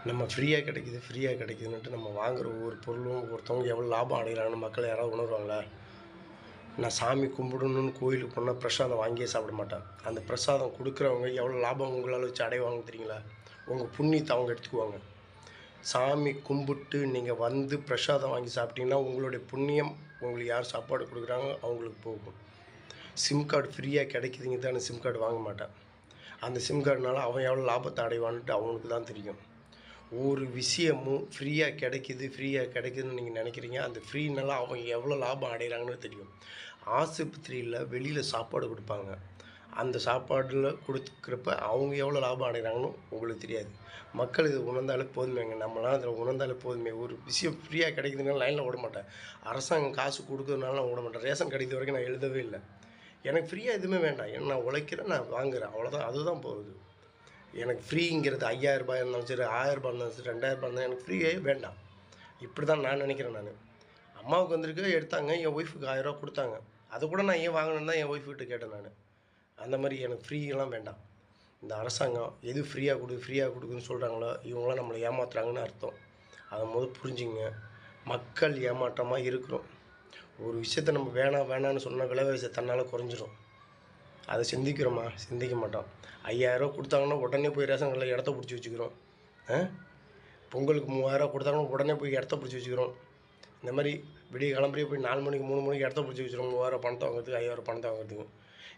நம்ம ஃப்ரீயாக கிடைக்குதுன்னுட்டு நம்ம வாங்குற ஒவ்வொரு பொருளும் ஒருத்தவங்க எவ்வளோ லாபம் அடைகிறாங்கன்னு மக்கள் யாராவது உணர்வாங்களா? நான் சாமி கும்பிடணும்னு கோயிலுக்கு போனால் பிரசாதம் வாங்கியே சாப்பிட மாட்டேன். அந்த பிரசாதம் கொடுக்குறவங்க எவ்வளோ லாபம் உங்களால் வச்சு அடைவாங்க தெரியுங்களா? உங்கள் புண்ணியத்தை அவங்க எடுத்துக்குவாங்க. சாமி கும்பிட்டு நீங்கள் வந்து பிரசாதம் வாங்கி சாப்பிட்டீங்கன்னா உங்களுடைய புண்ணியம் உங்களுக்கு யார் சாப்பாடு கொடுக்குறாங்க அவங்களுக்கு போகும். சிம் கார்டு ஃப்ரீயாக கிடைக்குதுங்க தானே சிம் கார்டு வாங்க மாட்டேன். அந்த சிம் கார்டுனால அவன் எவ்வளோ லாபத்தை அடைவான்ட்டு அவனுக்கு தான் தெரியும். ஒரு விஷயமும் ஃப்ரீயாக கிடைக்குதுன்னு நீங்கள் நினைக்கிறீங்க. அந்த ஃப்ரீனால அவங்க எவ்வளோ லாபம் அடைகிறாங்கன்னு தெரியும். ஆஸ்பத்திரியில் வெளியில் சாப்பாடு கொடுப்பாங்க. அந்த சாப்பாடில் கொடுக்குறப்ப அவங்க எவ்வளோ லாபம் அடைகிறாங்கன்னு உங்களுக்கு தெரியாது. மக்கள் இது உணர்ந்தாலே போதுமேங்க. நம்மளாம் அதில் உணர்ந்தாலே போதுமே. ஒரு விஷயம் ஃப்ரீயாக கிடைக்குதுனால லைனில் ஓட மாட்டேன். அரசாங்கம் காசு கொடுக்குறதுனால நான் ஓட மாட்டேன். ரேஷன் கிடைக்கிற வரைக்கும் நான் எழுதவே இல்லை. எனக்கு ஃப்ரீயாக எதுவுமே வேண்டாம். ஏன்னா நான் உழைக்கிறேன், நான் வாங்குகிறேன். அவ்வளோதான். அதுதான் போகுது. எனக்கு ஃப்ரீங்கிறது ரூ. 5000 இருந்தாலும் சரி, ரூ. 1000 இருந்தாலும் சரி, ரூ. 2000 இருந்தாலும் எனக்கு ஃப்ரீயே வேண்டாம். இப்படி தான் நான் நினைக்கிறேன் நான். அம்மாவுக்கு வந்திருக்கு எடுத்தாங்க, என் ஒய்ஃபுக்கு ரூ. 1000 கொடுத்தாங்க. அதை கூட நான் ஏன் வாங்கினேன்னு தான் என் ஒய்ஃப்கிட்ட கேட்டேன் நான். அந்த மாதிரி எனக்கு ஃப்ரீயெல்லாம் வேண்டாம். இந்த அரசாங்கம் எது ஃப்ரீயாக கொடுக்குன்னு சொல்கிறாங்களோ இவங்களாம் நம்மளை ஏமாத்துறாங்கன்னு அர்த்தம். அதை புரிஞ்சுங்க. மக்கள் ஏமாற்றமாக இருக்கிறோம். ஒரு விஷயத்த நம்ம வேணான்னு சொன்னால் விலைவாசி தன்னால் குறைஞ்சிரும். அதை சிந்திக்கிறோமா? சிந்திக்க மாட்டோம். 5000 கொடுத்தாங்கன்னா உடனே போய் ரேஷன் கடையில் இடத்த பிடிச்சி வச்சுக்கிறோம். பொங்கலுக்கு 3000 கொடுத்தாங்கன்னா உடனே போய் இடத்த பிடிச்சி வச்சுக்கிறோம். இந்த மாதிரி விடிய கிளம்புறியே போய் 4 மணிக்கு 3 மணிக்கு இடத்த பிடிச்சி வச்சுக்கிறோம். 3000 பணத்தை வாங்குறதுக்கு, 5000 பணத்தை வாங்குறதுக்கு.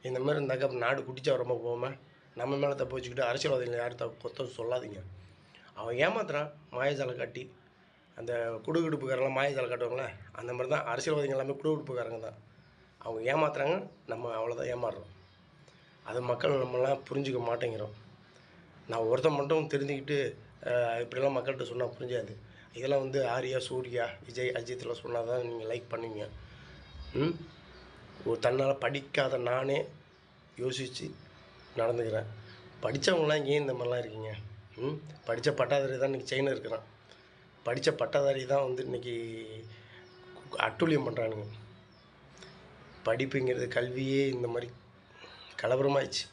இந்த மாதிரி இருந்தாக்கா நாடு குட்டிச்சாவரமாக போகாமல் நம்ம மேலே தப்பு வச்சுக்கிட்டு அரசியல்வாதிகள் யாரும் கொத்த சொல்லாதீங்க. அவன் ஏமாத்துறான் மாயஜாலை காட்டி. அந்த குடுகுடுப்புக்காரெல்லாம் மாயஜாலை காட்டுவாங்களே, அந்த மாதிரி தான் அரசியல்வாதிகள் எல்லாமே குடுகுடுப்புக்காரங்க தான். அவங்க ஏமாத்துறாங்க, நம்ம அவ்வளோதான் ஏமாறுறோம். அது மக்கள் நம்மளாம் புரிஞ்சிக்க மாட்டேங்கிறோம். நான் ஒருத்தன் மட்டும் தெரிஞ்சுக்கிட்டு இப்படிலாம் மக்கள்கிட்ட சொன்னால் புரிஞ்சாது. இதெல்லாம் ஆர்யா, சூர்யா, விஜய், அஜித்லாம் சொன்னால் தான் நீங்கள் லைக் பண்ணுவீங்க. ஒரு தன்னால் படிக்காத நானே யோசித்து நடந்துக்கிறேன். படித்தவங்களாம் ஏன் இந்த மாதிரிலாம் இருக்கீங்க? படித்த பட்டாதாரி தான் இன்றைக்கி செயினில் இருக்கிறான். படித்த பட்டாதாரி தான் இன்றைக்கி அட்டூழியம் பண்ணுறானுங்க. படிப்புங்கிறது கல்வியே இந்த மாதிரி கலவரமாகிடுச்சு.